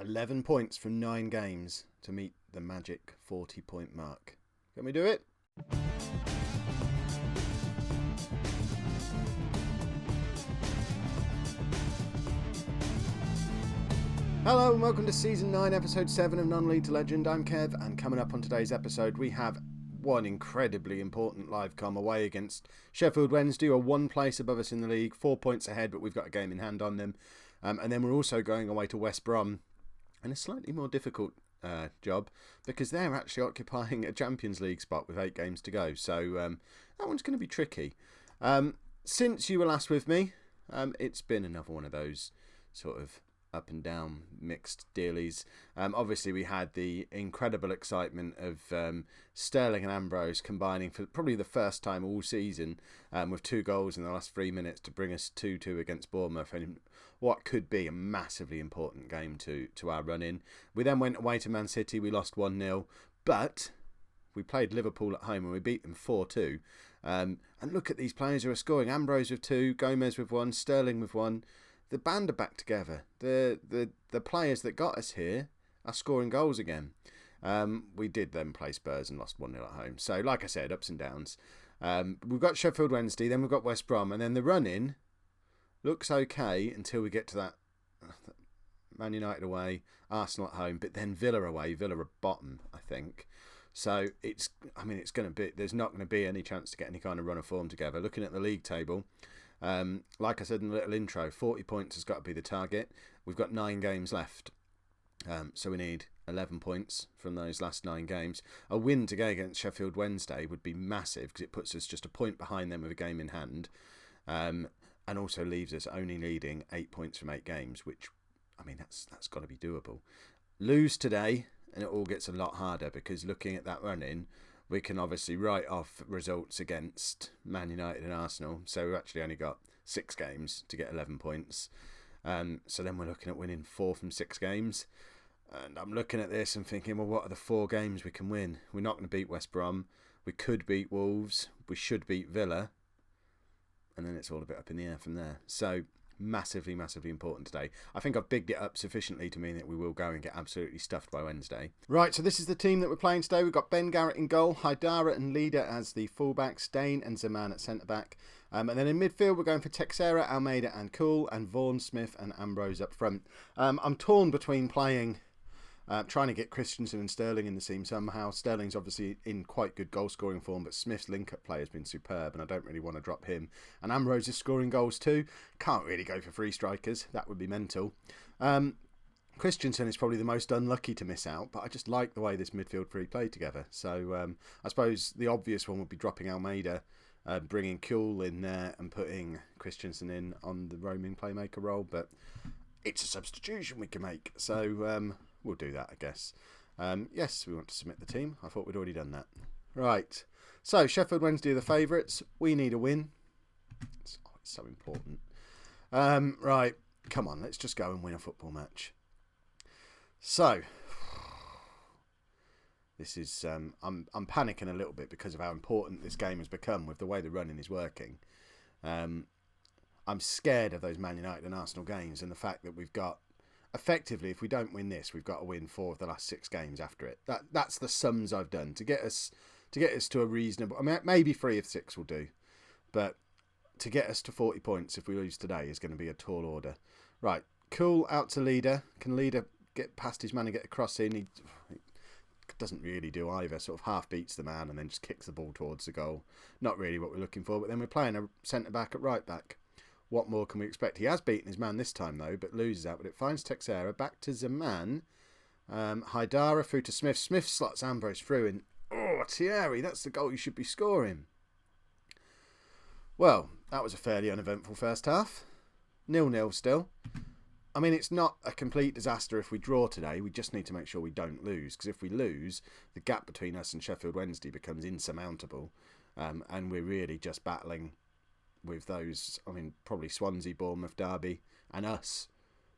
11 points from 9 games to meet the magic 40-point mark. Can we do it? Hello and welcome to Season 9, Episode 7 of Non-League to Legend. I'm Kev, and coming up on today's episode we have one incredibly important live com away against Sheffield Wednesday, who are one place above us in the league, 4 points ahead, but we've got a game in hand on them. And then we're also going away to West Brom in a slightly more difficult job, because they're actually occupying a Champions League spot with 8 games to go. So that one's going to be tricky. Since you were last with me, it's been another one of those sort of up and down mixed dealies. Obviously we had the incredible excitement of Sterling and Ambrose combining for probably the first time all season, with 2 goals in the last 3 minutes to bring us 2-2 against Bournemouth in what could be a massively important game to our run-in. We then went away to Man City. We lost 1-0, but we played Liverpool at home and we beat them 4-2. And look at these players who are scoring. Ambrose with 2, Gomez with 1, Sterling with 1. The band are back together. The players that got us here are scoring goals again. We did then play Spurs and lost 1-0 at home. So, like I said, ups and downs. We've got Sheffield Wednesday, then we've got West Brom, and then the run-in looks okay until we get to that Man United away, Arsenal at home, but then Villa away. Villa are bottom, I think. So it's going to be. There's not going to be any chance to get any kind of run of form together. Looking at the league table. Like I said in the little intro, 40 points has got to be the target. We've got 9 games left, so we need 11 points from those last 9 games. A win today against Sheffield Wednesday would be massive, because it puts us just a point behind them with a game in hand, and also leaves us only leading 8 points from 8 games, which, that's got to be doable. Lose today and it all gets a lot harder, because looking at that run-in, we can obviously write off results against Man United and Arsenal. So we've actually only got 6 games to get 11 points. So then we're looking at winning 4 from 6 games. And I'm looking at this and thinking, well, what are the 4 games we can win? We're not going to beat West Brom. We could beat Wolves. We should beat Villa. And then it's all a bit up in the air from there. So massively, massively important today. I think I've bigged it up sufficiently to mean that we will go and get absolutely stuffed by Wednesday. Right, so this is the team that we're playing today. We've got Ben Garrett in goal, Haidara and Leader as the fullbacks, Dane and Zaman at centre-back. And then in midfield, we're going for Texera, Almeida and Kuhl, and Vaughan, Smith and Ambrose up front. I'm torn between playing... trying to get Christensen and Sterling in the team somehow. Sterling's obviously in quite good goal-scoring form, but Smith's link-up play has been superb, and I don't really want to drop him. And Ambrose is scoring goals too. Can't really go for 3 strikers. That would be mental. Christensen is probably the most unlucky to miss out, but I just like the way this midfield 3 played together. So I suppose the obvious one would be dropping Almeida, bringing Kuhl in there, and putting Christensen in on the roaming playmaker role, but it's a substitution we can make. So... we'll do that, I guess. Yes, we want to submit the team. I thought we'd already done that. Right. So, Sheffield Wednesday are the favourites. We need a win. It's so important. Right. Come on, let's just go and win a football match. So, this is... I'm panicking a little bit because of how important this game has become with the way the running is working. I'm scared of those Man United and Arsenal games, and the fact that we've got... Effectively, if we don't win this, we've got to win 4 of the last 6 games after it. That's the sums I've done to get us to a reasonable... maybe 3 of 6 will do. But to get us to 40 points if we lose today is going to be a tall order. Right, Kuhl out to Leader. Can Leader get past his man and get a cross in? He doesn't really do either. Sort of half beats the man and then just kicks the ball towards the goal. Not really what we're looking for. But then we're playing a centre-back at right-back. What more can we expect? He has beaten his man this time, though, but loses out. But it finds Texera. Back to Zaman. Haidara through to Smith. Smith slots Ambrose through. And, Thierry, that's the goal you should be scoring. Well, that was a fairly uneventful first half. 0-0 still. It's not a complete disaster if we draw today. We just need to make sure we don't lose. Because if we lose, the gap between us and Sheffield Wednesday becomes insurmountable. And we're really just battling... with those, probably Swansea, Bournemouth, Derby and us.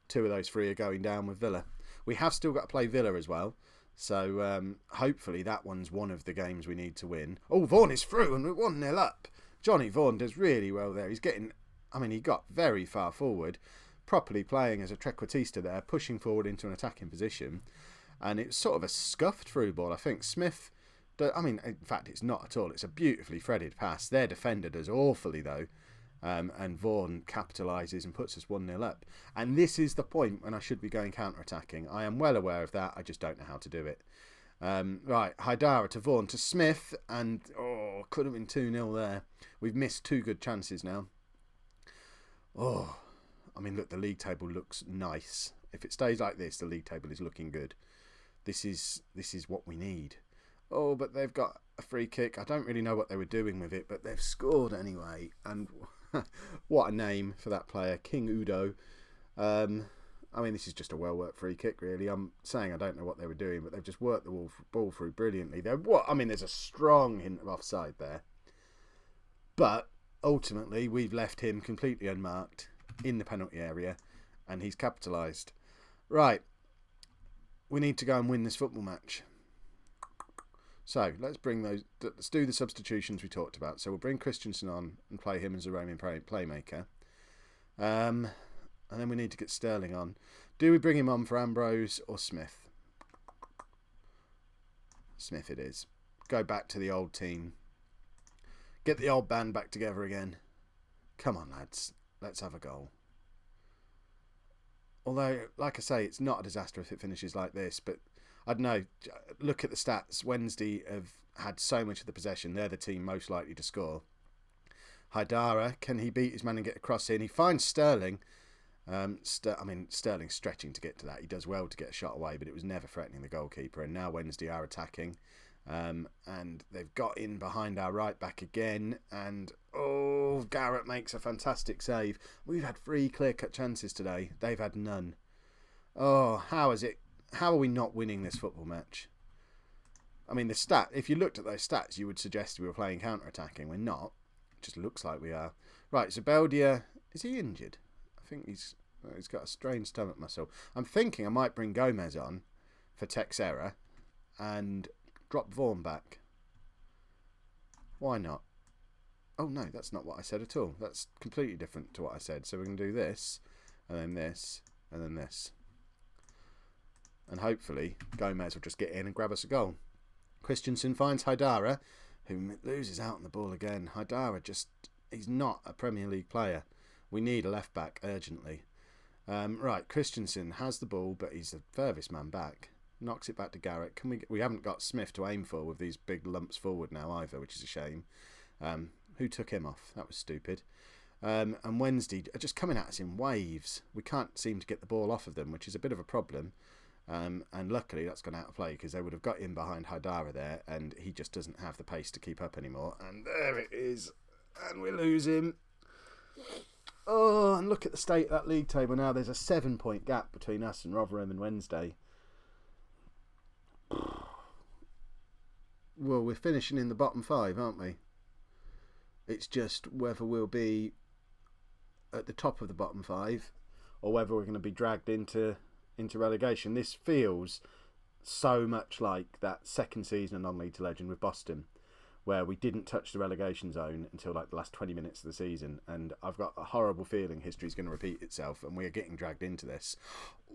2 of those 3 are going down with Villa. We have still got to play Villa as well. So hopefully that one's one of the games we need to win. Oh, Vaughan is through and we're 1-0 up. Johnny Vaughan does really well there. He's getting, he got very far forward. properly playing as a trequartista there, pushing forward into an attacking position. And it's sort of a scuffed through ball. I think Smith, in fact, it's not at all. It's a beautifully threaded pass. Their defender does awfully, though. And Vaughan capitalises and puts us 1-0 up. And this is the point when I should be going counter-attacking. I am well aware of that. I just don't know how to do it. Right, Haidara to Vaughan to Smith. And, could have been 2-0 there. We've missed 2 good chances now. Look, the league table looks nice. If it stays like this, the league table is looking good. This is what we need. But they've got a free kick. I don't really know what they were doing with it, but they've scored anyway. And what a name for that player, King Udo. This is just a well-worked free kick, really. I'm saying I don't know what they were doing, but they've just worked the ball through brilliantly. There's a strong hint of offside there. But ultimately, we've left him completely unmarked in the penalty area, and he's capitalised. Right. We need to go and win this football match. So let's do the substitutions we talked about. So we'll bring Christensen on and play him as a roaming playmaker. And then we need to get Sterling on. Do we bring him on for Ambrose or Smith? Smith it is. Go back to the old team. Get the old band back together again. Come on, lads. Let's have a goal. Although, like I say, it's not a disaster if it finishes like this, but I don't know. Look at the stats. Wednesday have had so much of the possession. They're the team most likely to score. Haidara, can he beat his man and get a cross in? He finds Sterling. Sterling's stretching to get to that. He does well to get a shot away, but it was never threatening the goalkeeper. And now Wednesday are attacking. And they've got in behind our right back again. And, Garrett makes a fantastic save. We've had 3 clear-cut chances today. They've had none. How are we not winning this football match? If you looked at those stats, you would suggest we were playing counter-attacking. We're not. It just looks like we are. Right, Zubeldia, is he injured? I think he's got a strange stomach muscle. I'm thinking I might bring Gomez on for Texera and drop Vaughan back. Why not? Oh, no, that's not what I said at all. That's completely different to what I said. So we're going to do this, and then this, and then this. And hopefully Gomez will just get in and grab us a goal. Christensen finds Haidara, who loses out on the ball again. Haidara he's not a Premier League player. We need a left back urgently. Right, Christensen has the ball, but he's the furthest man back. Knocks it back to Garrett. We haven't got Smith to aim for with these big lumps forward now either, which is a shame. Who took him off? That was stupid. And Wednesday are just coming at us in waves. We can't seem to get the ball off of them, which is a bit of a problem. And luckily that's gone out of play because they would have got in behind Haidara there, and he just doesn't have the pace to keep up anymore. And there it is. And we lose him. And look at the state of that league table now. There's a 7-point gap between us and Rotherham and Wednesday. Well, we're finishing in the bottom 5, aren't we? It's just whether we'll be at the top of the bottom 5 or whether we're going to be dragged into relegation. This feels so much like that second season of Non-League to Legend with Boston, where we didn't touch the relegation zone until like the last 20 minutes of the season, and I've got a horrible feeling history's going to repeat itself and we're getting dragged into this.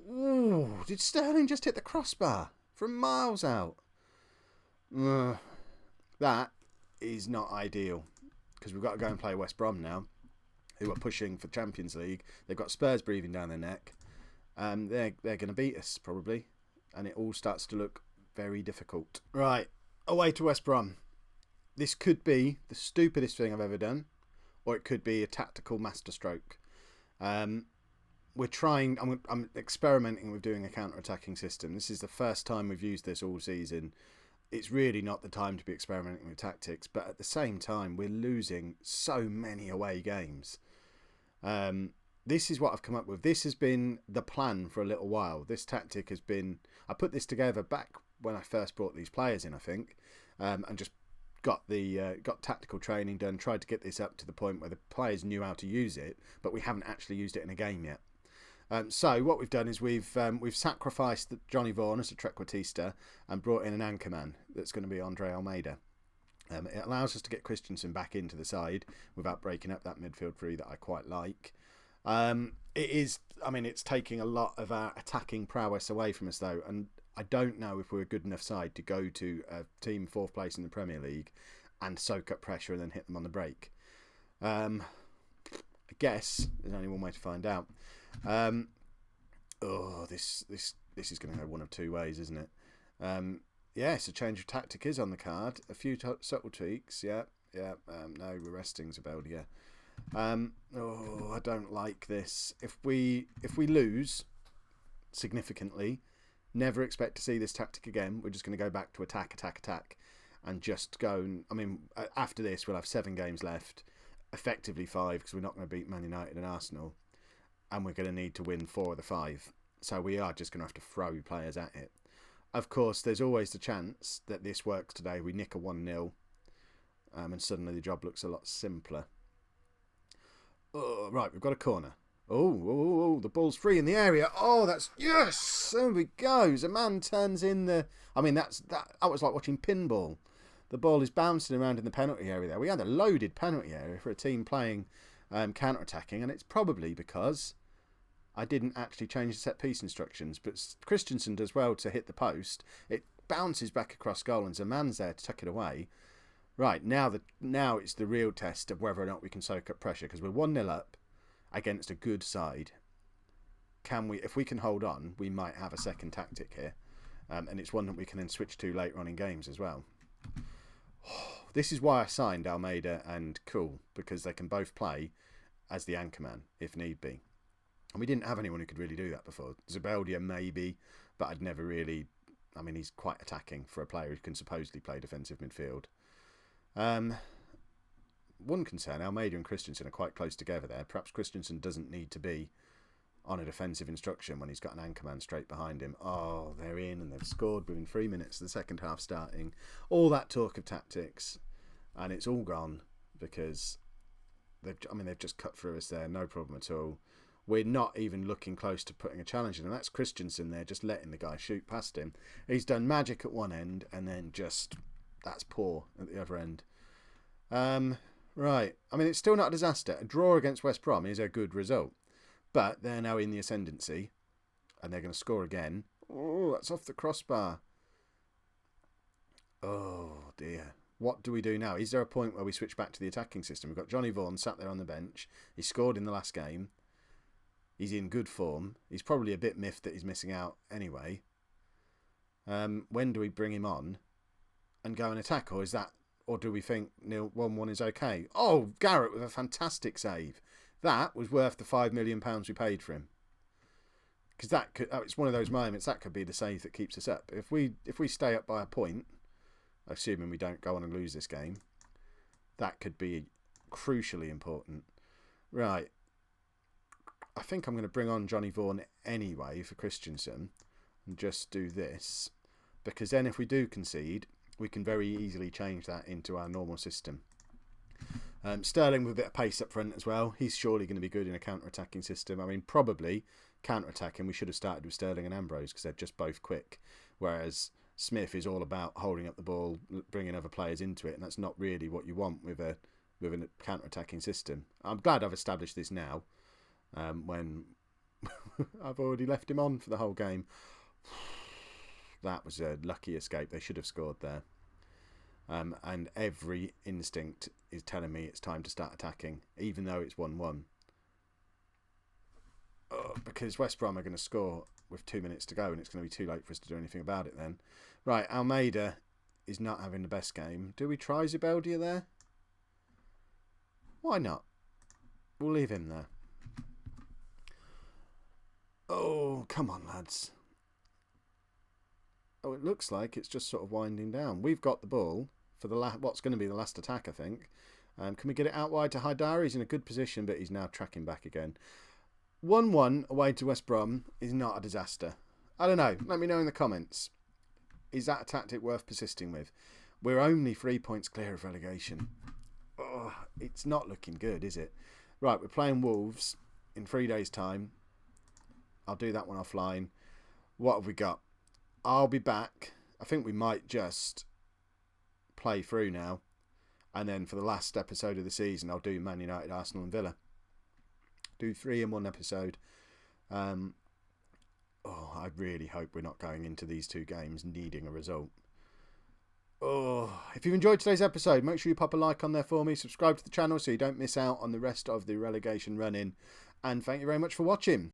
Ooh, did Sterling just hit the crossbar from miles out? That is not ideal, because we've got to go and play West Brom now, who are pushing for Champions League. They've got Spurs breathing down their neck. They're going to beat us, probably. And it all starts to look very difficult. Right, away to West Brom. This could be the stupidest thing I've ever done, or it could be a tactical masterstroke. We're trying... I'm experimenting with doing a counter-attacking system. This is the first time we've used this all season. It's really not the time to be experimenting with tactics, but at the same time, we're losing so many away games. This is what I've come up with. This has been the plan for a little while. This tactic has been... I put this together back when I first brought these players in, I think, and just got tactical training done, tried to get this up to the point where the players knew how to use it, but we haven't actually used it in a game yet. So what we've done is we've sacrificed Johnny Vaughan as a trequartista and brought in an anchorman that's going to be Andre Almeida. It allows us to get Christensen back into the side without breaking up that midfield three that I quite like. It is. I mean, it's taking a lot of our attacking prowess away from us, though, and I don't know if we're a good enough side to go to a team 4th place in the Premier League and soak up pressure and then hit them on the break. I guess there's only one way to find out. This is going to go one of two ways, isn't it? Yes, a change of tactic is on the card. A few subtle tweaks. Yeah. No, we're resting Zabeldia. I don't like this. If we lose significantly, never expect to see this tactic again. We're just going to go back to attack, and just go. I mean, after this, we'll have 7 games left, effectively 5 because we're not going to beat Man United and Arsenal, and we're going to need to win 4 of the 5. So we are just going to have to throw players at it. Of course, there's always the chance that this works today. We nick a 1-0, and suddenly the job looks a lot simpler. Oh, right, we've got a corner. Oh, the ball's free in the area. Oh, that's... Yes! There we go. A man turns in the... I mean, that was like watching pinball. The ball is bouncing around in the penalty area there. We had a loaded penalty area for a team playing counter-attacking, and it's probably because I didn't actually change the set-piece instructions, but Christensen does well to hit the post. It bounces back across goal, and Zaman's there to tuck it away. Right, now it's the real test of whether or not we can soak up pressure, because we're 1-0 up against a good side. If we can hold on, we might have a second tactic here. And it's one that we can then switch to later on in games as well. This is why I signed Almeida and Kuhl, because they can both play as the anchorman, if need be. And we didn't have anyone who could really do that before. Zabeldia maybe, but I'd never really... I mean, he's quite attacking for a player who can supposedly play defensive midfield. One concern, Almeida and Christensen are quite close together there. Perhaps Christensen doesn't need to be on a defensive instruction when he's got an anchorman straight behind him. Oh, they're in and they've scored within 3 minutes of the second half starting. All that talk of tactics, and it's all gone because they've just cut through us there, no problem at all. We're not even looking close to putting a challenge in, and that's Christensen there, just letting the guy shoot past him. He's done magic at one end, and then that's poor at the other end. Right. I mean, it's still not a disaster. A draw against West Brom is a good result. But they're now in the ascendancy. And they're going to score again. Oh, that's off the crossbar. Oh, dear. What do we do now? Is there a point where we switch back to the attacking system? We've got Johnny Vaughan sat there on the bench. He scored in the last game. He's in good form. He's probably a bit miffed that he's missing out anyway. When do we bring him on and go and attack? Or do we think 1-1 is okay? Oh, Garrett with a fantastic save. That was worth the £5 million we paid for him. Because it's one of those moments, that could be the save that keeps us up. If we stay up by a point, assuming we don't go on and lose this game, that could be crucially important. Right. I think I'm going to bring on Johnny Vaughan anyway for Christensen and just do this. Because then if we do concede, we can very easily change that into our normal system. Sterling with a bit of pace up front as well. He's surely going to be good in a counter-attacking system. I mean, probably counter-attacking, we should have started with Sterling and Ambrose because they're just both quick. Whereas Smith is all about holding up the ball, bringing other players into it, and that's not really what you want with a counter-attacking system. I'm glad I've established this now when I've already left him on for the whole game. That was a lucky escape. They should have scored there. And every instinct is telling me it's time to start attacking, even though it's 1-1. Because West Brom are going to score with 2 minutes to go, and it's going to be too late for us to do anything about it then. Right, Almeida is not having the best game. Do we try Zabeldia there? Why not? We'll leave him there. Oh, come on, lads. Oh, it looks like it's just sort of winding down. We've got the ball for what's going to be the last attack, I think. Can we get it out wide to Haidara? He's in a good position, but he's now tracking back again. 1-1 away to West Brom is not a disaster. I don't know. Let me know in the comments. Is that a tactic worth persisting with? We're only 3 points clear of relegation. Oh, it's not looking good, is it? Right, we're playing Wolves in 3 days' time. I'll do that one offline. What have we got? I'll be back. I think we might just play through now. And then for the last episode of the season, I'll do Man United, Arsenal and Villa. do 3 in one episode. I really hope we're not going into these 2 games needing a result. If you've enjoyed today's episode, make sure you pop a like on there for me. Subscribe to the channel so you don't miss out on the rest of the relegation run-in. And thank you very much for watching.